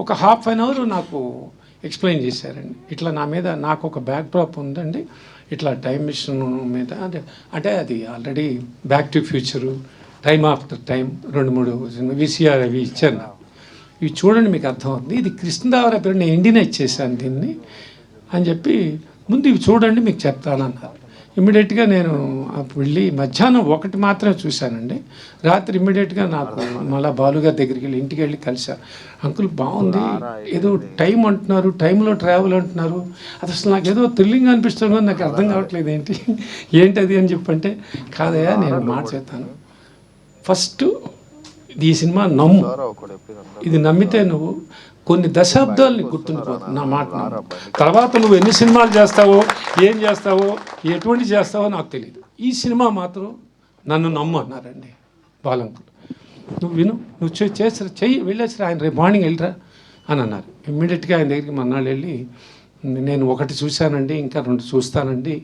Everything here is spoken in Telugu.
ఒక హాఫ్ అన్ అవర్ నాకు ఎక్స్ప్లెయిన్ చేశారండి. ఇట్లా నా మీద నాకు ఒక బ్యాక్ డ్రాప్ ఉందండి, ఇట్లా టైం మిషన్ మీద అంటే అది already back to future, time after time 2-3 VCR అవి ఇచ్చారు నాకు. ఇవి చూడండి మీకు అర్థమవుతుంది. ఇది కృష్ణదేవరాయ పేరు, నేను ఇండియన్ ఇచ్చేసాను దీన్ని అని చెప్పి, ముందు ఇవి చూడండి మీకు చెప్తానన్నారు. ఇమ్మీడియట్గా నేను వెళ్ళి మధ్యాహ్నం 1 మాత్రమే చూశానండి. రాత్రి ఇమ్మీడియట్గా నాకు మళ్ళీ బాలుగారి దగ్గరికి వెళ్ళి ఇంటికి వెళ్ళి కలిశాను. అంకుల్ బాగుంది, ఏదో టైం అంటున్నారు, టైంలో ట్రావెల్ అంటున్నారు, అది అసలు నాకు ఏదో థ్రిల్లింగ్ అనిపిస్తుంది, నాకు అర్థం కావట్లేదు ఏంటది అని చెప్పంటే, కాదయ్యా నేను మాట చెప్తాను, ఫస్ట్ ఈ సినిమా నమ్ము, ఇది నమ్మితే నువ్వు కొన్ని దశాబ్దాలని గుర్తుండిపోతుంది నా మాట. తర్వాత నువ్వు ఎన్ని సినిమాలు చేస్తావో, ఏం చేస్తావో, ఎటువంటి చేస్తావో నాకు తెలియదు, ఈ సినిమా మాత్రం నన్ను నమ్ము అన్నారండి బాలంకులు. నువ్వు విను, నువ్వు చేసి చెయ్యి, వెళ్ళేసి ఆయన రేపు మార్నింగ్ వెళ్ళిరా అని అన్నారు. ఇమ్మీడియట్గా ఆయన దగ్గరికి మన్నాళ్ళు వెళ్ళి, నేను 1 చూశానండి, ఇంకా 2 చూస్తానండి.